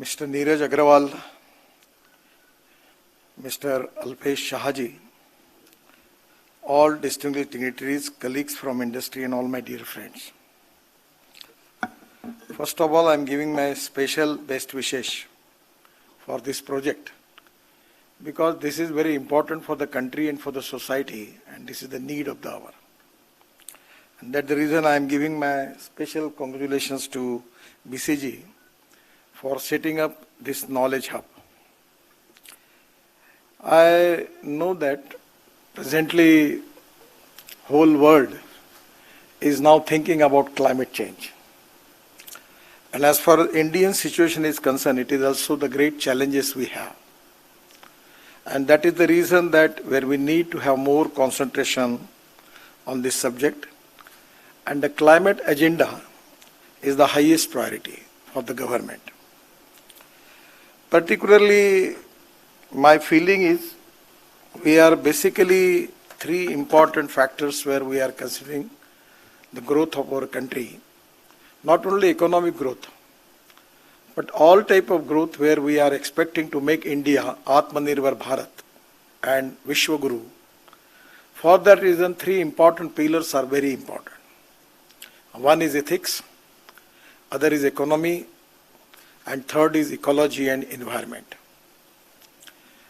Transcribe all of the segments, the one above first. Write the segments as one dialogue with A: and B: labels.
A: Mr. Neeraj Agrawal, Mr. Alpesh Shahaji, all distinguished dignitaries, colleagues from industry and all my dear friends. First of all, I am giving my special best wishes for this project because this is very important for the country and for the society, and this is the need of the hour. And that's the reason I am giving my special congratulations to BCG for setting up this knowledge hub. I know that presently whole world is now thinking about climate change. And as far as Indian situation is concerned, it is also the great challenges we have. And that is the reason that where we need to have more concentration on this subject. And the climate agenda is the highest priority for the government. Particularly, my feeling is we are basically three important factors where we are considering the growth of our country. Not only economic growth, but all type of growth where we are expecting to make India Atmanirbhar Bharat and Vishwaguru. For that reason, three important pillars are very important. One is ethics, other is economy, and third is ecology and environment.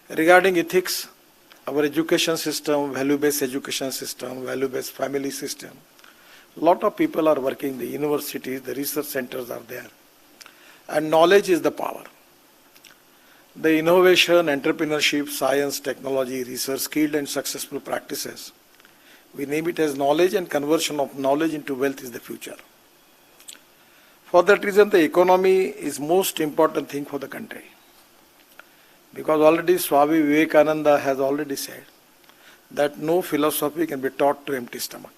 A: Regarding ethics, our education system, value-based education system, value-based family system, a lot of people are working, the universities, the research centers are there. And knowledge is the power. The innovation, entrepreneurship, science, technology, research, skilled and successful practices, we name it as knowledge, and conversion of knowledge into wealth is the future. For that reason, the economy is most important thing for the country. Because already Swami Vivekananda has already said that no philosophy can be taught to empty stomach.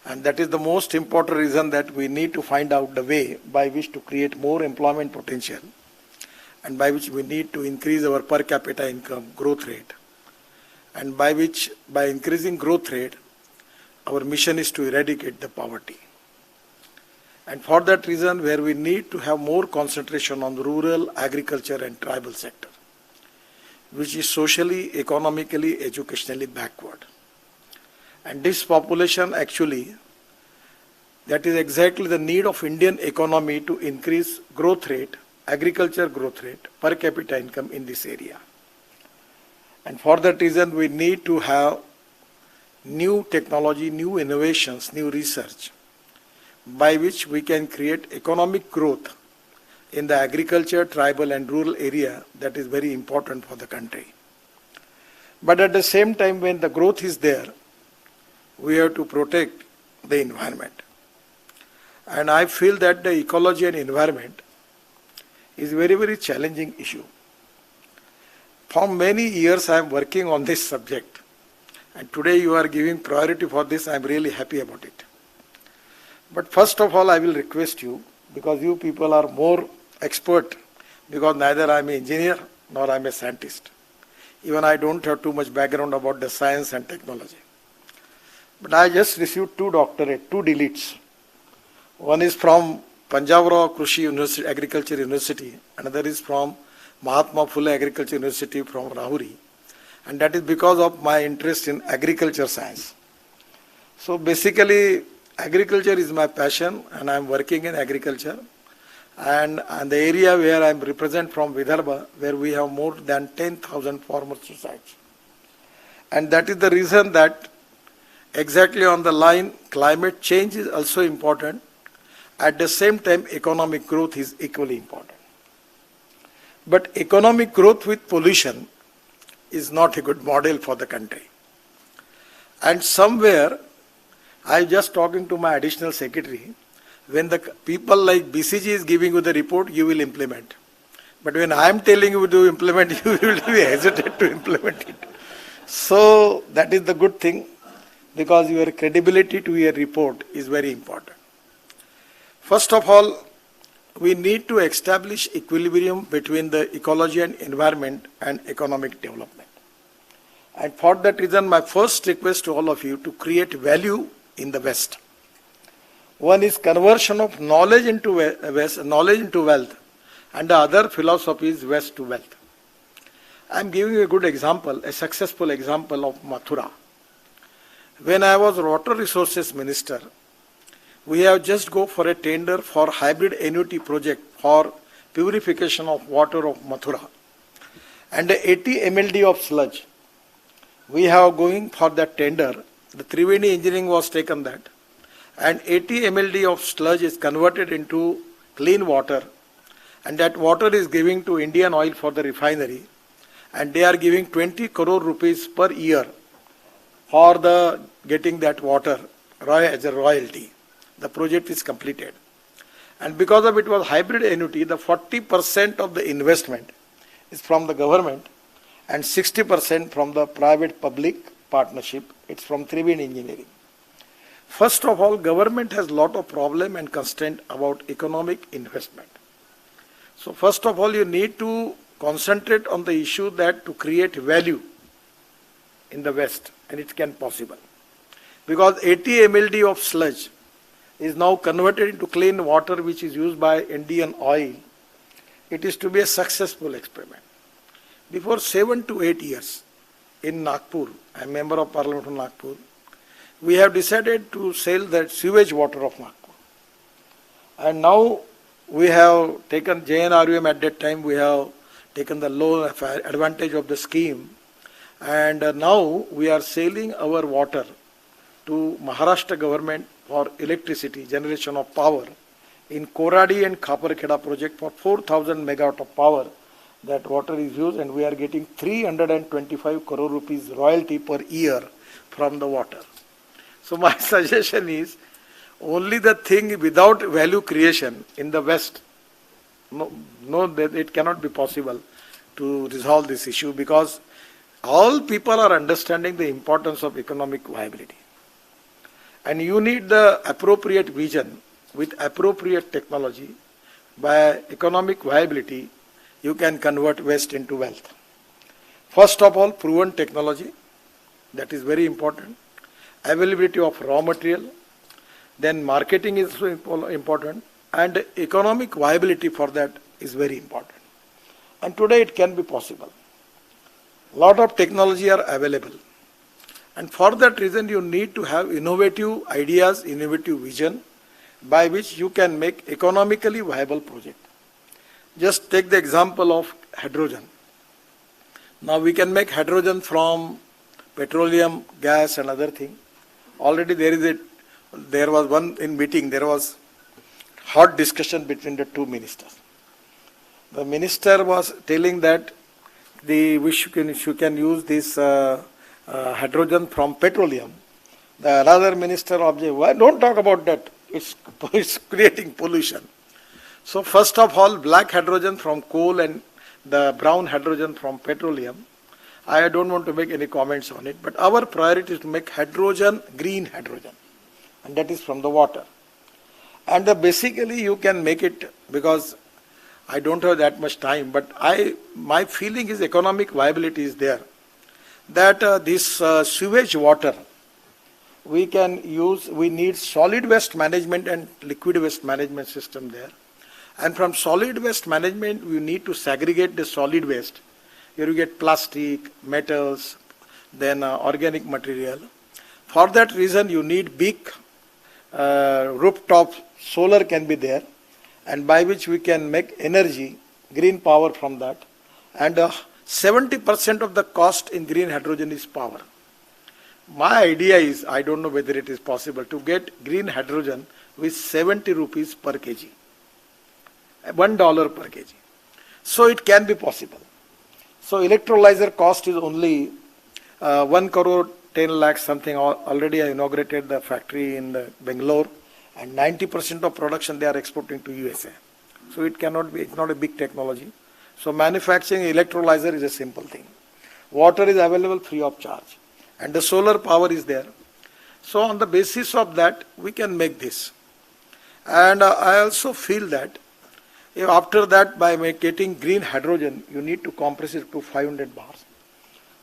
A: And that is the most important reason that we need to find out the way by which to create more employment potential and by which we need to increase our per capita income growth rate. And by increasing growth rate, our mission is to eradicate the poverty. And for that reason, where we need to have more concentration on rural, agriculture and tribal sector, which is socially, economically, educationally backward. And this population actually, that is exactly the need of Indian economy to increase growth rate, agriculture growth rate, per capita income in this area. And for that reason, we need to have new technology, new innovations, new research, by which we can create economic growth in the agriculture, tribal and rural area that is very important for the country. But at the same time, when the growth is there, we have to protect the environment. And I feel that the ecology and environment is very, very challenging issue. For many years I am working on this subject, and today you are giving priority for this. I am really happy about it. But first of all, I will request you, because you people are more expert, because neither I am an engineer nor I am a scientist. Even I don't have too much background about the science and technology. But I just received two doctorates, two deletes. One is from Punjab Krishi University, Agriculture University. Another is from Mahatma Phule Agriculture University from Rahuri. And that is because of my interest in agriculture science. So basically, agriculture is my passion, and I am working in agriculture. And the area where I am represent from Vidarbha, where we have more than 10,000 farmer societies. And that is the reason that exactly on the line, climate change is also important. At the same time, economic growth is equally important. But economic growth with pollution is not a good model for the country. And somewhere, I was just talking to my additional secretary, when the people like BCG is giving you the report, you will implement. But when I am telling you to implement, you will be hesitant to implement it. So that is the good thing, because your credibility to your report is very important. First of all, we need to establish equilibrium between the ecology and environment and economic development. And for that reason, my first request to all of you to create value in the West. One is conversion of knowledge into wealth, And the other philosophy is waste to wealth. I am giving you a good example, a successful example of Mathura. When I was Water Resources Minister, we have just go for a tender for hybrid annuity project for purification of water of Mathura. And 80 MLD of sludge. We have going for that tender. The Triveni engineering was taken that. And 80 MLD of sludge is converted into clean water. And that water is giving to Indian Oil for the refinery. And they are giving 20 crore rupees per year for the getting that water as a royalty. The project is completed. And because of it was hybrid annuity, the 40% of the investment is from the government and 60% from the private-public partnership. It's from Triveni Engineering. First of all, government has lot of problem and constraint about economic investment. So first of all, you need to concentrate on the issue that to create value in the West, and it can possible. Because 80 MLD of sludge is now converted into clean water which is used by Indian Oil. It is to be a successful experiment. Before 7 to 8 years in Nagpur, I am member of Parliament of Nagpur, we have decided to sell that sewage water of Nagpur. And now we have taken JNRUM at that time, we have taken the loan advantage of the scheme, and now we are selling our water to Maharashtra government for electricity, generation of power in Koradi and Khaparkheda project for 4,000 megawatt of power. That water is used and we are getting 325 crore rupees royalty per year from the water. So my suggestion is only the thing without value creation in the West, it cannot be possible to resolve this issue because all people are understanding the importance of economic viability. And you need the appropriate vision with appropriate technology. By economic viability, you can convert waste into wealth. First of all, proven technology, that is very important. Availability of raw material, then marketing is also important, and economic viability for that is very important. And today it can be possible. Lot of technology are available. And for that reason, you need to have innovative ideas, innovative vision, by which you can make economically viable project. Just take the example of hydrogen. Now we can make hydrogen from petroleum, gas and other thing. Already there was one in meeting, there was hot discussion between the two ministers. The minister was telling that you can use this hydrogen from petroleum. The another minister objected, why don't talk about that? It's creating pollution. So first of all, black hydrogen from coal and the brown hydrogen from petroleum. I don't want to make any comments on it, but our priority is to make hydrogen, green hydrogen, and that is from the water. And basically you can make it, because I don't have that much time, but my feeling is economic viability is there. That this sewage water, we can use, we need solid waste management and liquid waste management system there. And from solid waste management, we need to segregate the solid waste. Here you get plastic, metals, then organic material. For that reason, you need big rooftop solar can be there, and by which we can make energy, green power from that. And 70% of the cost in green hydrogen is power. My idea is, I don't know whether it is possible, to get green hydrogen with 70 rupees per kg. $1 per kg. So it can be possible. So electrolyzer cost is only 1 crore 10 lakhs something. Already I inaugurated the factory in Bangalore, and 90% of production they are exporting to USA. So it cannot be, it's not a big technology. So manufacturing electrolyzer is a simple thing. Water is available free of charge, and the solar power is there. So on the basis of that, we can make this. And I also feel that after that, by getting green hydrogen, you need to compress it to 500 bars.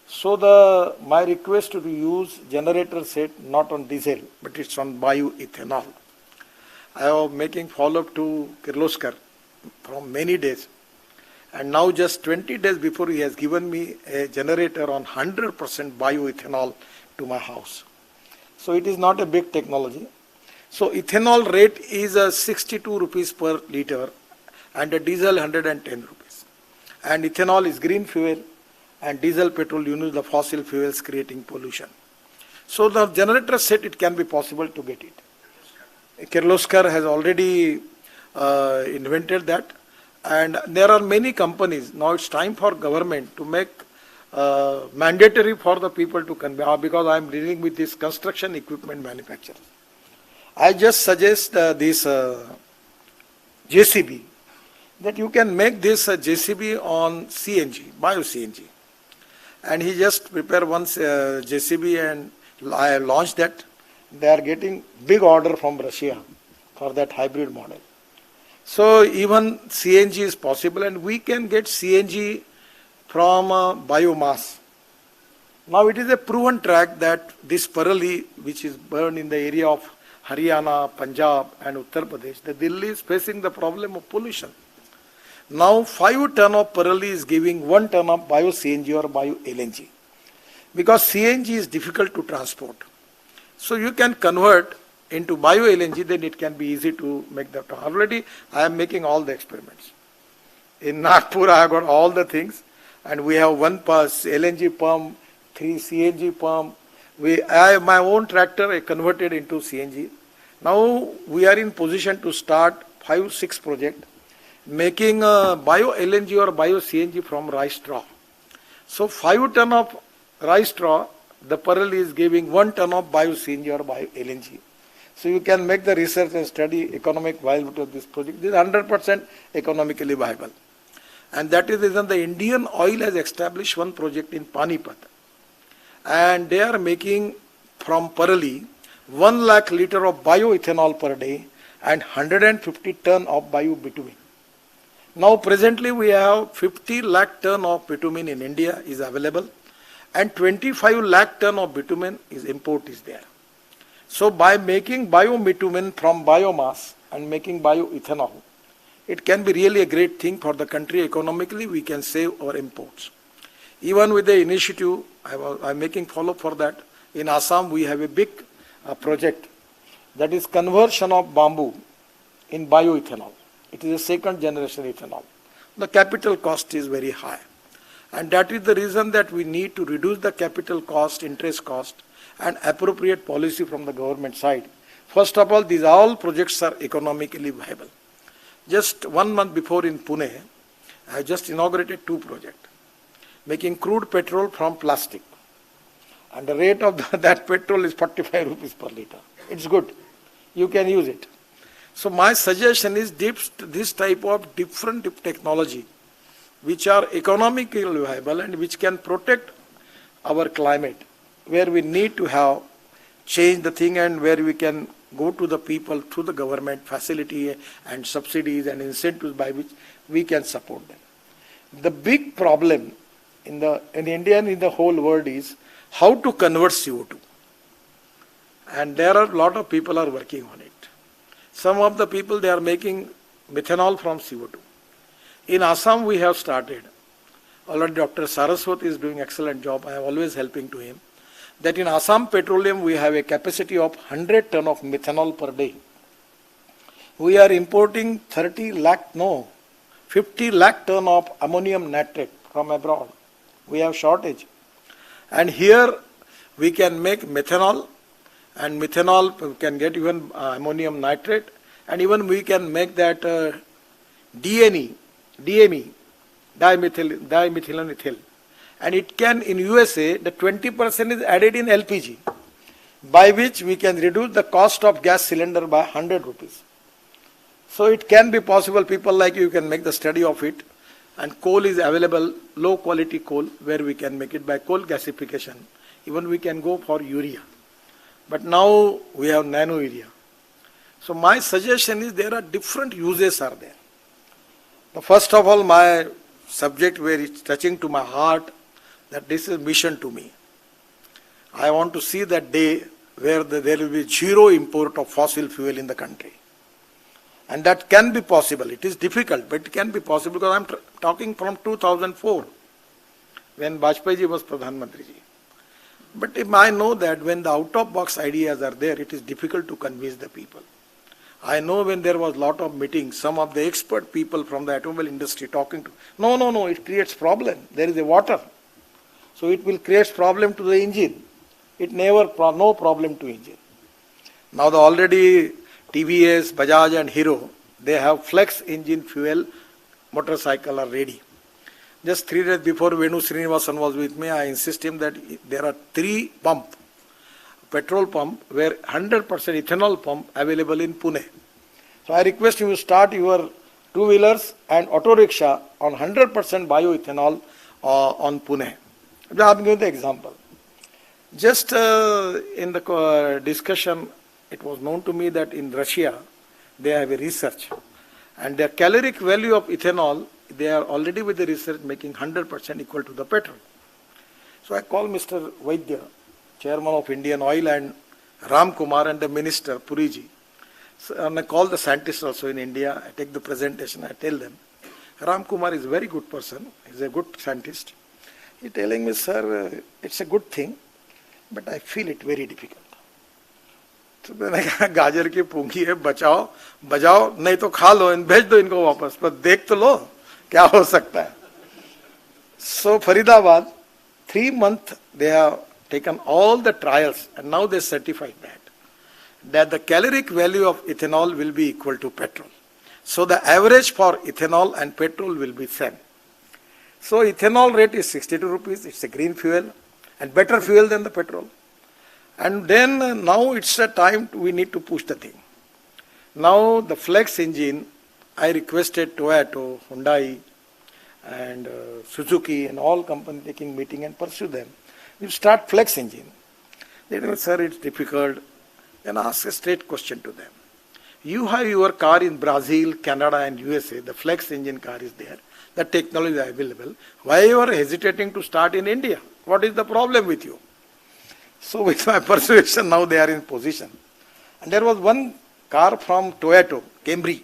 A: So my request to use generator set not on diesel, but it's on bioethanol. I am making follow-up to Kirloskar from many days. And now just 20 days before he has given me a generator on 100% bioethanol to my house. So it is not a big technology. So ethanol rate is 62 rupees per liter and a diesel 110 rupees. And ethanol is green fuel and diesel, petrol, the fossil fuels creating pollution. So the generator said it can be possible to get it. Kirloskar has already invented that. And there are many companies. Now it's time for government to make mandatory for the people to convey, because I am dealing with this construction equipment manufacturers. I just suggest this JCB, that you can make this JCB on CNG, bio-CNG. And he just prepared one JCB and I launched that. They are getting big order from Russia for that hybrid model. So even CNG is possible, and we can get CNG from biomass. Now it is a proven track that this parali, which is burned in the area of Haryana, Punjab and Uttar Pradesh, the Delhi is facing the problem of pollution. Now 5 ton of parali is giving 1 ton of bio-CNG or bio-LNG. Because CNG is difficult to transport. So you can convert into bio-LNG, then it can be easy to make that. Already I am making all the experiments. In Nagpur I have got all the things, and we have 1 LNG pump, 3 CNG pump. I have my own tractor I converted into CNG. Now we are in position to start 5-6 projects making bio-LNG or bio-CNG from rice straw. So 5 ton of rice straw, the parali is giving 1 ton of bio-CNG or bio-LNG. So you can make the research and study economic viability of this project. This is 100% economically viable. And that is the reason the Indian Oil has established one project in Panipat. And they are making from parali 1 lakh liter of bioethanol per day and 150 ton of bio-bitumen. Now presently we have 50 lakh ton of bitumen in India is available, and 25 lakh ton of bitumen is import is there. So by making bio-bitumen from biomass and making bioethanol, it can be really a great thing for the country. Economically we can save our imports. Even with the initiative, I am making follow-up for that. In Assam we have a big project, that is conversion of bamboo in bioethanol. It is a second generation ethanol. The capital cost is very high. And that is the reason that we need to reduce the capital cost, interest cost, and appropriate policy from the government side. First of all, these all projects are economically viable. Just 1 month before in Pune, I just inaugurated 2 projects, making crude petrol from plastic. And the rate of that petrol is 45 rupees per liter. It's good. You can use it. So my suggestion is this type of different technology, which are economically viable and which can protect our climate, where we need to have change the thing and where we can go to the people through the government facility and subsidies and incentives by which we can support them. The big problem in India and in the whole world is how to convert CO2. And there are a lot of people are working on it. Some of the people, they are making methanol from CO2. In Assam we have started. Already Dr. Saraswat is doing excellent job. I am always helping to him. That in Assam Petroleum we have a capacity of 100 ton of methanol per day. We are importing 50 lakh ton of ammonium nitrate from abroad. We have shortage. And here we can make methanol, and methanol we can get even ammonium nitrate, and even we can make that DME, dimethylene ethyl. And it can, in USA, the 20% is added in LPG, by which we can reduce the cost of gas cylinder by 100 rupees. So it can be possible. People like you can make the study of it. And coal is available, low quality coal, where we can make it by coal gasification. Even we can go for urea. But now we have nano urea. So my suggestion is there are different uses are there. The first of all, my subject where it's touching to my heart, that this is mission to me. I want to see that day where there will be zero import of fossil fuel in the country. And that can be possible. It is difficult, but it can be possible, because I am talking from 2004, when Vajpayee ji was Pradhan Mantri ji. But if I know that when the out-of-box ideas are there, it is difficult to convince the people. I know when there was lot of meetings, some of the expert people from the automobile industry talking to, no, it creates problem. There is a water. So it will create problem to the engine. It never, no problem to engine. Now the already TVS, Bajaj and Hero, they have flex engine fuel motorcycle are ready. Just 3 days before Venu Srinivasan was with me, I insist him that there are 3 pumps, petrol pump where 100% ethanol pump available in Pune. So I request you to start your two-wheelers and auto rickshaw on 100% bioethanol on Pune. I'm giving the example. Just in the discussion, it was known to me that in Russia, they have a research. And their caloric value of ethanol, they are already with the research making 100% equal to the petrol. So I call Mr. Vaidya, chairman of Indian Oil, and Ram Kumar and the minister, Puriji. So, and I call the scientists also in India. I take the presentation, I tell them. Ram Kumar is a very good person. He's a good scientist. He's telling me, sir, it's a good thing, but I feel it very difficult. तो मैंने कहा गाजर की पूंगी है, बचाओ बजाओ, नहीं तो खा लो, भेज दो इनको वापस, पर देख तो लो क्या हो सकता है. So Faridabad, 3 months they have taken all the trials, and now they certified that the caloric value of ethanol will be equal to petrol. So the average for ethanol and petrol will be same. So ethanol rate is 62 rupees. It's a green fuel and better fuel than the petrol. And then now it's a time we need to push the thing. Now the flex engine, I requested Toyota, Hyundai and Suzuki and all companies taking meeting and pursue them. You start flex engine. They tell me, sir, it's difficult. Then ask a straight question to them. You have your car in Brazil, Canada and USA. The flex engine car is there. The technology is available. Why you are hesitating to start in India? What is the problem with you? So with my persuasion, now they are in position. And there was one car from Toyota, Camry.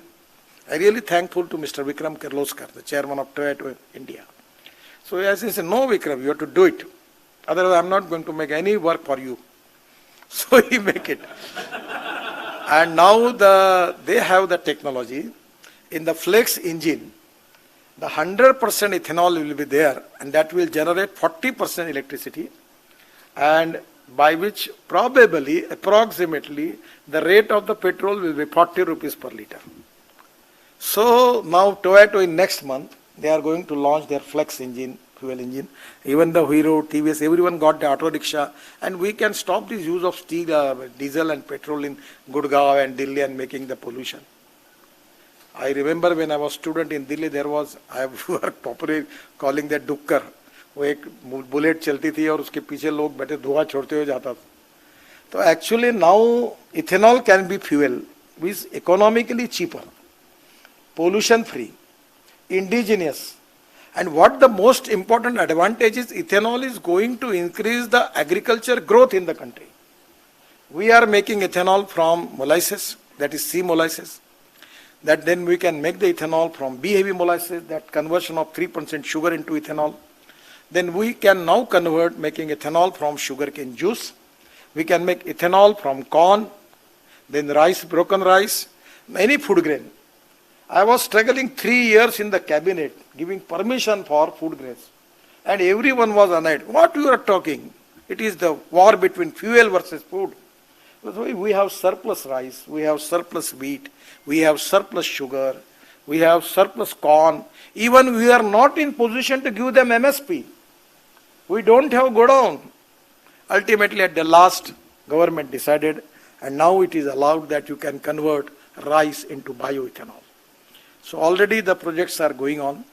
A: I really thankful to Mr. Vikram Kirloskar, the chairman of Toyota India. So as he said, no Vikram, you have to do it. Otherwise I'm not going to make any work for you. So he make it. And now they have the technology. In the flex engine, the 100% ethanol will be there, and that will generate 40% electricity, and by which probably, approximately, the rate of the petrol will be 40 rupees per liter. So now Toyota in next month, they are going to launch their flex engine, fuel engine. Even the Hero, TVS, everyone got the auto rickshaw, and we can stop this use of steel, diesel and petrol in Gurgaon and Delhi and making the pollution. I remember when I was student in Delhi, there was, I were popularly calling that dukkar. वो एक bullet चलती थी और उसके पीछे लोग बैठे धुआं छोड़ते हुए जाता था. तो actually now ethanol can be fuel, which is economically cheaper, pollution free, indigenous. And what the most important advantage is, ethanol is going to increase the agriculture growth in the country. We are making ethanol from molasses, that is C molasses. That then we can make the ethanol from B heavy molasses, that conversion of 3% sugar into ethanol. Then we can now convert making ethanol from sugarcane juice. We can make ethanol from corn, then rice, broken rice, any food grain. I was struggling 3 years in the cabinet, giving permission for food grains. And everyone was annoyed. What you are talking? It is the war between fuel versus food. We have surplus rice, we have surplus wheat, we have surplus sugar, we have surplus corn. Even we are not in position to give them MSP. We don't have go down. Ultimately at the last, government decided, and now it is allowed that you can convert rice into bioethanol. So already the projects are going on.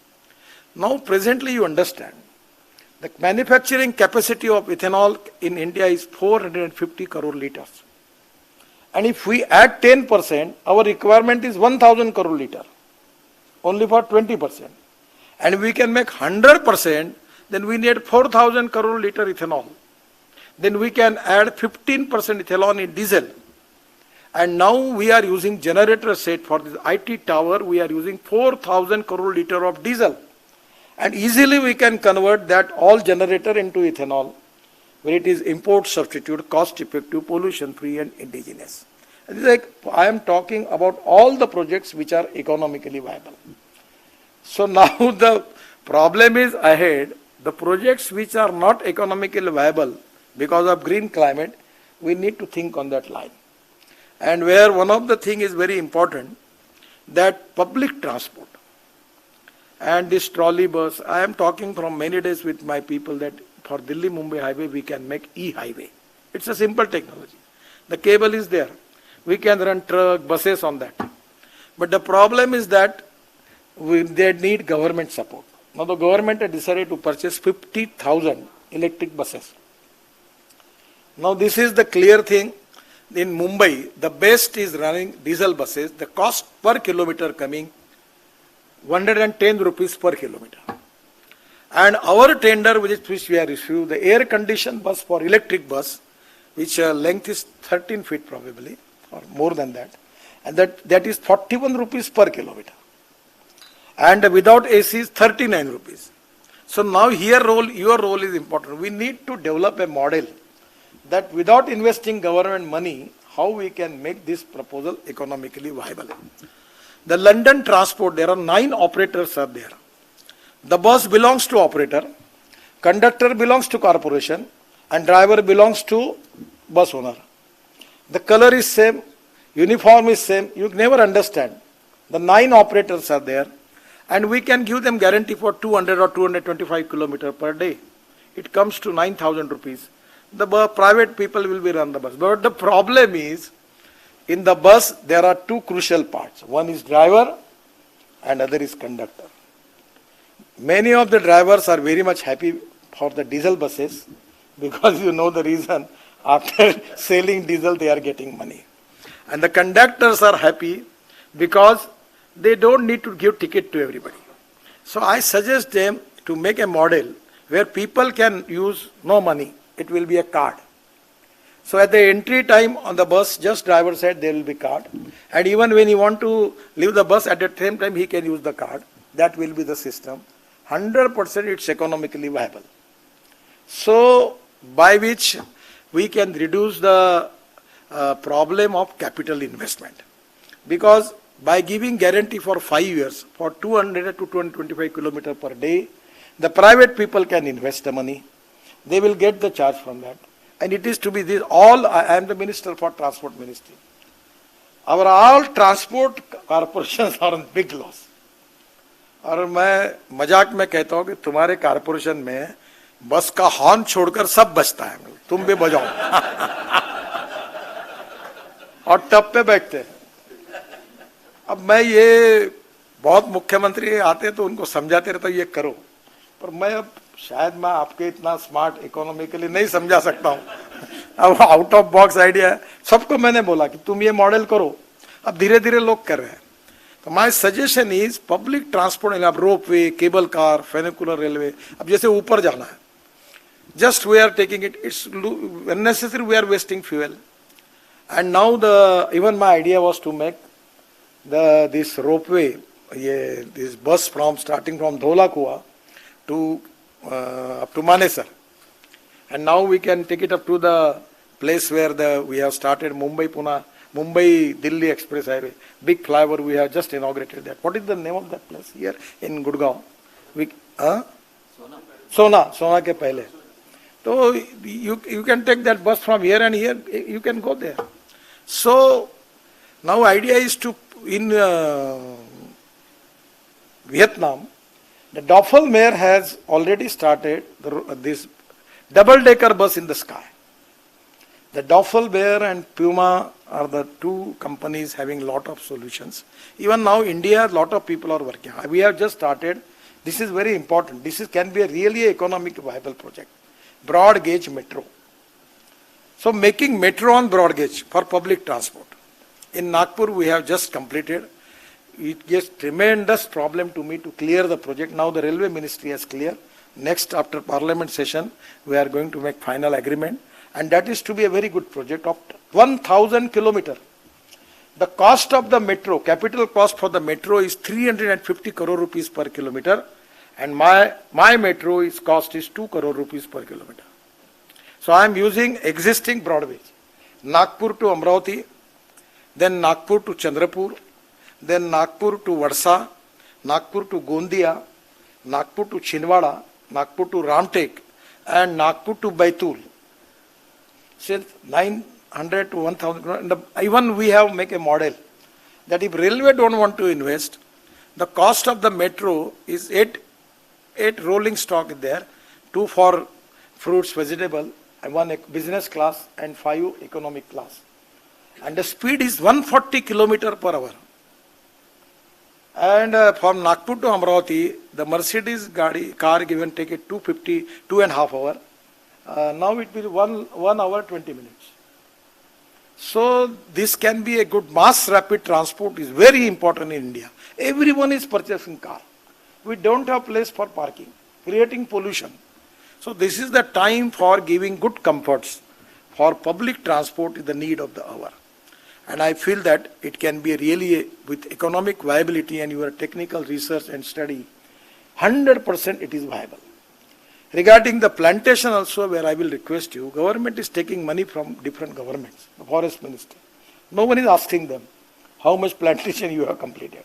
A: Now presently you understand, the manufacturing capacity of ethanol in India is 450 crore liters. And if we add 10%, our requirement is 1000 crore liter, only for 20%. And we can make 100%, then we need 4000 crore liter ethanol. Then we can add 15% ethanol in diesel. And now we are using generator set for this IT tower. We are using 4,000 crore liter of diesel. And easily we can convert that all generator into ethanol, where it is import substitute, cost effective, pollution free and indigenous. And like I am talking about all the projects which are economically viable. So now the problem is ahead. The projects which are not economically viable because of green climate, we need to think on that line. And where one of the thing is very important, that public transport and this trolley bus, I am talking from many days with my people that for Delhi-Mumbai highway we can make e-highway. It's a simple technology. The cable is there. We can run truck, buses on that. But the problem is that they need government support. Now the government has decided to purchase 50,000 electric buses. Now this is the clear thing. In Mumbai, the best is running diesel buses. The cost per kilometer coming 110 rupees per kilometer. And our tender which we have received, the air conditioned bus for electric bus, which length is 13 feet probably, or more than that. And that is 41 rupees per kilometer. And without AC is 39 rupees. So now here your role is important. We need to develop a model that without investing government money, how we can make this proposal economically viable. The London transport, there are 9 operators are there. The bus belongs to operator, conductor belongs to corporation, and driver belongs to bus owner. The color is same, uniform is same, you never understand. The 9 operators are there, and we can give them guarantee for 200 or 225 kilometers per day. It comes to 9,000 rupees. The private people will be run the bus. But the problem is, in the bus, there are 2 crucial parts. One is driver and other is conductor. Many of the drivers are very much happy for the diesel buses because you know the reason. After selling diesel, they are getting money. And the conductors are happy because they don't need to give ticket to everybody. So I suggest them to make a model where people can use no money. It will be a card. So at the entry time on the bus, just driver side, there will be card. And even when he want to leave the bus, at the same time, he can use the card. That will be the system. 100% it's economically viable. So by which we can reduce the problem of capital investment. Because by giving guarantee for 5 years, for 200 to 225 kilometers per day, the private people can invest the money. They will get the charge from that. And it is to be this, I am the Minister for Transport Ministry. Our all transport corporations are on big loss. और मैं मजाक में कहता हूँ कि तुम्हारे corporation में बस का हॉर्न छोड़कर सब बजता है, तुम भी बजाओ और टप पे बैठते हैं. अब मैं ये बहुत मुख्यमंत्री आते तो उनको समझाते रहता ये करो, पर मैं अब शायद मैं आपके इतना स्मार्ट इकोनॉमिकली नहीं समझा सकता हूँ. अब आउट ऑफ बॉक्स आइडिया है. सबको मैंने बोला कि तुम ये मॉडल करो. अब धीरे धीरे लोग कर रहे हैं. तो my suggestion is public transport, अब rope way, cable car, funicular railway. अब जैसे ऊपर जाना है, just we are taking it, it's unnecessary, we are wasting fuel. And now the even my idea was to make this ropeway, this bus from starting from Dholakua to up to Manesar, and now we can take it up to the place where we have started Mumbai Delhi Express Highway, big flyover. We have just inaugurated that. What is the name of that place here in Gurgaon? Sona ke pehle. So you can take that bus from here and here. You can go there. So now idea is to in Vietnam, the Doppelmayr has already started this double-decker bus in the sky. The Doppelmayr and Puma are the 2 companies having a lot of solutions. Even now, India, a lot of people are working. We have just started. This is very important. Can be a really economic viable project. Broad gauge metro. So making metro on broad gauge for public transport. In Nagpur, we have just completed. It gives tremendous problem to me to clear the project. Now the Railway Ministry has cleared. Next, after Parliament session, we are going to make final agreement. And that is to be a very good project of 1,000 kilometers. The cost of the metro, capital cost for the metro is 350 crore rupees per kilometer, and my metro is cost is 2 crore rupees per kilometer. So I am using existing broadways, Nagpur to Amravati, then Nagpur to Chandrapur, then Nagpur to Vadsa, Nagpur to Gondia, Nagpur to Chinwada, Nagpur to Ramtek, and Nagpur to Baitul. Since 900 to 1000 crore, and even we have make a model that if railway don't want to invest, the cost of the metro is 8 rolling stock there, 2 for fruits, vegetable, and 1 business class and 5 economic class. And the speed is 140 kilometer per hour. And from Nagpur to Amravati, the Mercedes car given take it 2.5 hour. Now it will be 1 hour 20 minutes. So this can be a good mass rapid transport is very important in India. Everyone is purchasing car. We don't have place for parking, creating pollution. So this is the time for giving good comforts for public transport is the need of the hour. And I feel that it can be really with economic viability and your technical research and study, 100% it is viable. Regarding the plantation also, where I will request you, government is taking money from different governments, the forest minister. No one is asking them how much plantation you have completed.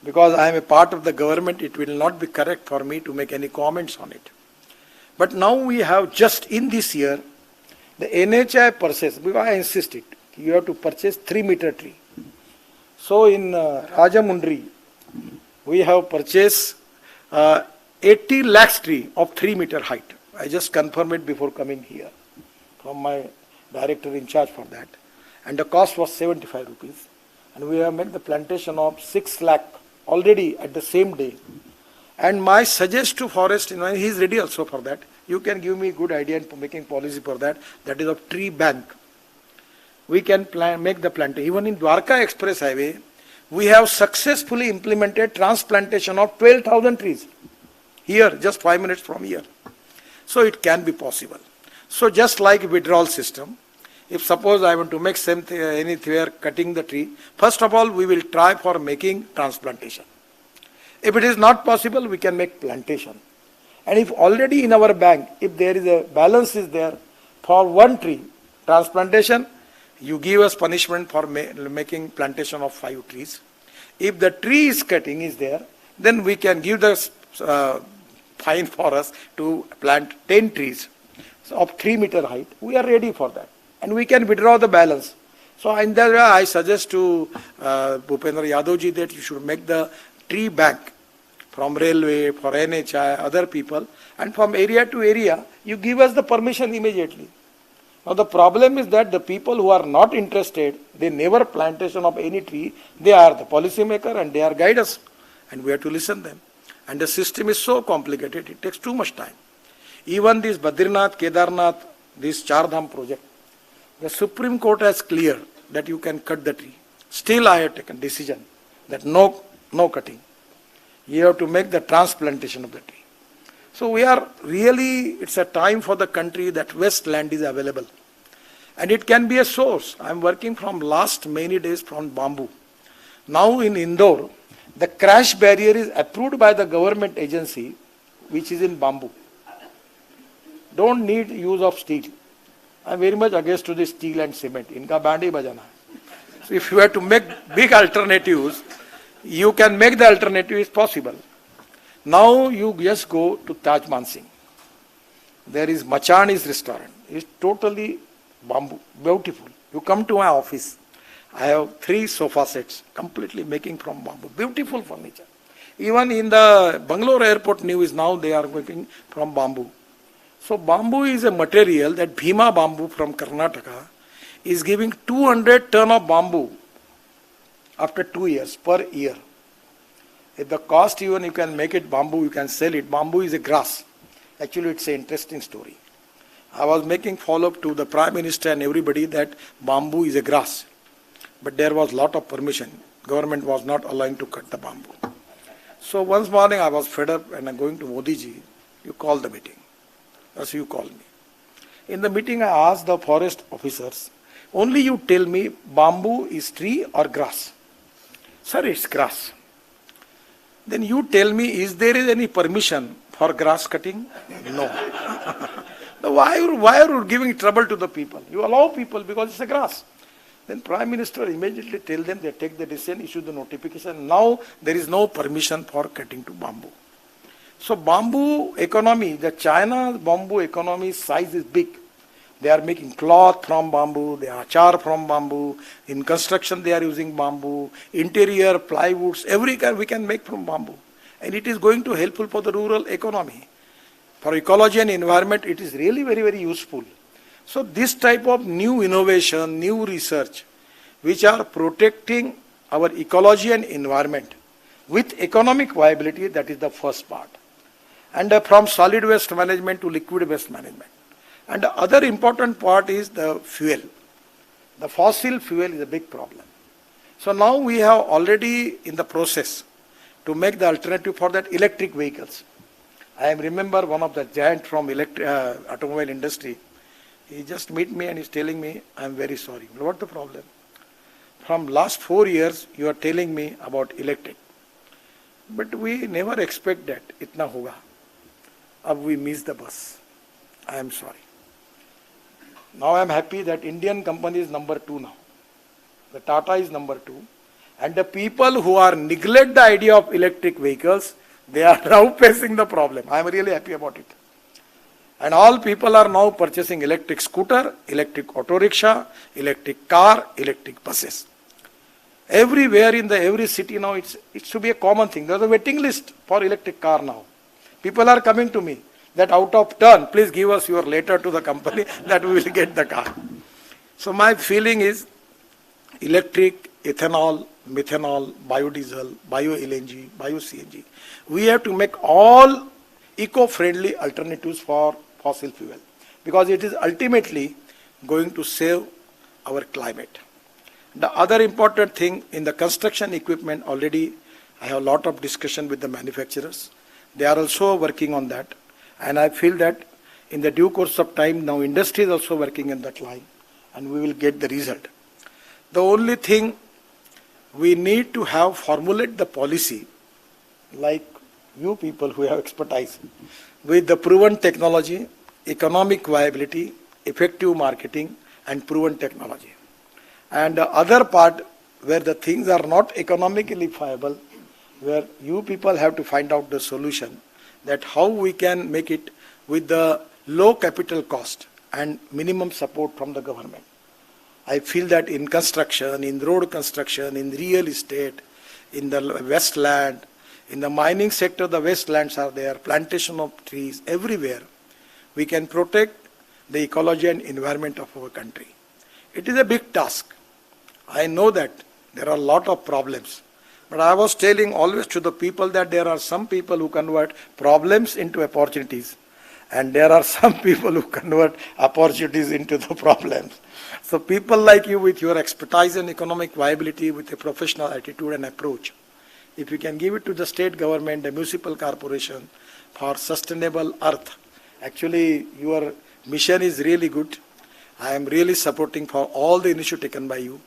A: Because I am a part of the government, it will not be correct for me to make any comments on it. But now we have just in this year, the NHI purchase, because I insist it, you have to purchase 3-meter tree. So in Rajamundry, we have purchased 80 lakhs tree of 3-meter height. I just confirmed it before coming here from my director in charge for that. And the cost was 75 rupees. And we have made the plantation of 6 lakh already at the same day. And my suggest to forest, he is ready also for that. You can give me good idea in making policy for that. That is of tree bank. We can make the plantation. Even in Dwarka Express Highway, we have successfully implemented transplantation of 12,000 trees. Here, just 5 minutes from here. So it can be possible. So just like withdrawal system, if suppose I want to make something, anywhere cutting the tree, first of all, we will try for making transplantation. If it is not possible, we can make plantation. And if already in our bank, if there is a balance is there for 1 tree transplantation, you give us punishment for making plantation of 5 trees. If the tree is cutting is there, then we can give the fine for us to plant 10 trees of 3-meter height. We are ready for that. And we can withdraw the balance. So in that way, I suggest to Bhupendra Yadavji that you should make the tree bank from railway, for NHI, other people, and from area to area, you give us the permission immediately. Now the problem is that the people who are not interested, they never plantation of any tree, they are the policy maker and they are guide us, and we have to listen them. And the system is so complicated, it takes too much time. Even this Badrinath, Kedarnath, this Char Dham project, the Supreme Court has cleared that you can cut the tree. Still I have taken decision that no cutting. You have to make the transplantation of the tree. So we are really, it's a time for the country that West land is available. And it can be a source. I am working from last many days from bamboo. Now in Indore, the crash barrier is approved by the government agency, which is in bamboo. Don't need use of steel. I am very much against to the steel and cement. Inka bandi bajana. So if you have to make big alternatives, you can make the alternative is possible. Now you just go to Taj Mansingh. There is Machani's restaurant. It's totally bamboo, beautiful. You come to my office. I have 3 sofa sets, completely making from bamboo. Beautiful furniture. Even in the Bangalore airport news now they are making from bamboo. So bamboo is a material that Bhima bamboo from Karnataka is giving 200 ton of bamboo after 2 years per year. If the cost even you can make it bamboo, you can sell it. Bamboo is a grass. Actually it's an interesting story. I was making follow-up to the Prime Minister and everybody that bamboo is a grass. But there was lot of permission. Government was not allowing to cut the bamboo. So once morning I was fed up and I'm going to Modi ji, you call the meeting. That's you call me. In the meeting I asked the forest officers, Only you tell me bamboo is tree or grass. Sir, it's grass. Then you tell me, is there any permission for grass cutting? No. Now why are you giving trouble to the people? You allow people because it's a grass. Then Prime Minister immediately tell them, they take the decision, issue the notification. Now there is no permission for cutting to bamboo. So bamboo economy, the China bamboo economy size is big. They are making cloth from bamboo, they are achar from bamboo, in construction they are using bamboo, interior, plywoods, every kind we can make from bamboo. And it is going to helpful for the rural economy. For ecology and environment, it is really very, very useful. So this type of new innovation, new research, which are protecting our ecology and environment with economic viability, that is the first part. And from solid waste management to liquid waste management. And the other important part is the fuel. The fossil fuel is a big problem. So now we have already in the process to make the alternative for that electric vehicles. I remember one of the giant from automobile industry. He just meet me and he's telling me, I'm very sorry. What's the problem? From last 4 years, you are telling me about electric. But we never expect that. Itna hoga. Ab we miss the bus. I am sorry. Now I am happy that Indian company is number 2 now. The Tata is number 2. And the people who are neglect the idea of electric vehicles, they are now facing the problem. I am really happy about it. And all people are now purchasing electric scooter, electric auto rickshaw, electric car, electric buses. Everywhere in every city now, it should be a common thing. There is a waiting list for electric car now. People are coming to me that out of turn, please give us your letter to the company that we will get the car. So my feeling is electric, ethanol, methanol, biodiesel, bio-LNG, bio-CNG. We have to make all eco-friendly alternatives for fossil fuel because it is ultimately going to save our climate. The other important thing in the construction equipment, already I have a lot of discussion with the manufacturers. They are also working on that. And I feel that in the due course of time, now industry is also working in that line and we will get the result. The only thing we need to have formulate the policy like you people who have expertise with the proven technology, economic viability, effective marketing and proven technology. And the other part where the things are not economically viable, where you people have to find out the solution that how we can make it with the low capital cost and minimum support from the government. I feel that in construction, in road construction, in real estate, in the wasteland, in the mining sector, the wastelands are there, plantation of trees, everywhere. We can protect the ecology and environment of our country. It is a big task. I know that there are a lot of problems. But I was telling always to the people that there are some people who convert problems into opportunities. And there are some people who convert opportunities into the problems. So people like you with your expertise and economic viability, with a professional attitude and approach, if you can give it to the state government, the municipal corporation for sustainable earth, actually your mission is really good. I am really supporting for all the initiatives taken by you.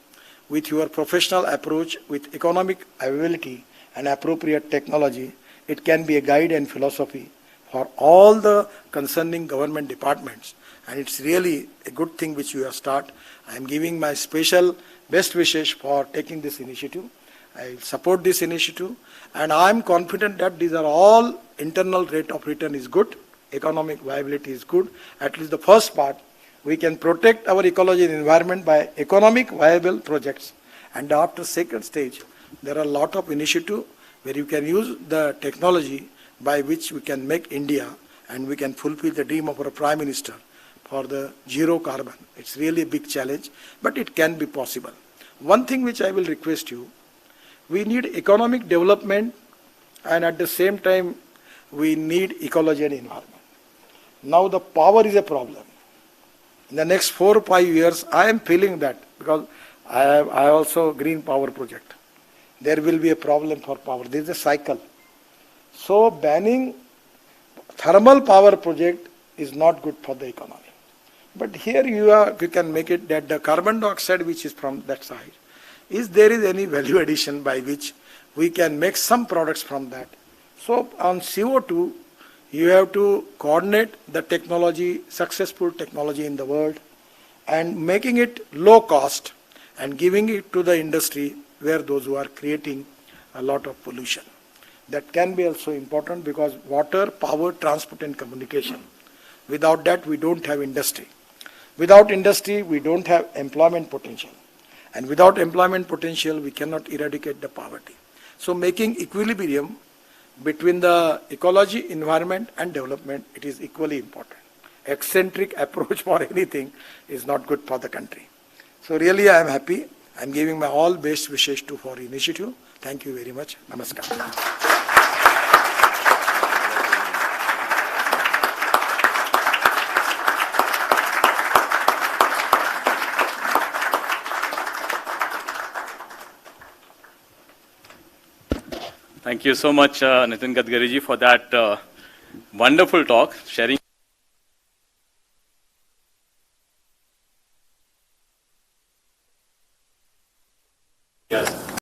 A: With your professional approach, with economic viability and appropriate technology, it can be a guide and philosophy for all the concerning government departments. And it's really a good thing which you have started. I am giving my special best wishes for taking this initiative. I support this initiative and I am confident that these are all internal rate of return is good, economic viability is good. At least the first part, we can protect our ecology and environment by economic viable projects. And after second stage, there are a lot of initiatives where you can use the technology by which we can make India and we can fulfill the dream of our Prime Minister for the zero carbon. It's really a big challenge, but it can be possible. One thing which I will request you, we need economic development and at the same time we need ecology and environment. Now the power is a problem. In the next 4 or 5 years, I am feeling that because I also green power project. There will be a problem for power. There is a cycle. So banning thermal power project is not good for the economy. But here you can make it that the carbon dioxide which is from that side, there is any value addition by which we can make some products from that. So on CO2, you have to coordinate the technology, successful technology in the world, and making it low cost and giving it to the industry where those who are creating a lot of pollution. That can be also important, because water, power, transport and communication. Without that, we don't have industry. Without industry, we don't have employment potential. And without employment potential, we cannot eradicate the poverty. So making equilibrium between the ecology, environment and development, it is equally important. Eccentric approach for anything is not good for the country. So really I am happy. I am giving my all best wishes to for initiative. Thank you very much. Namaskar.
B: Thank you so much, Nitin Gadkari ji, for that wonderful talk, sharing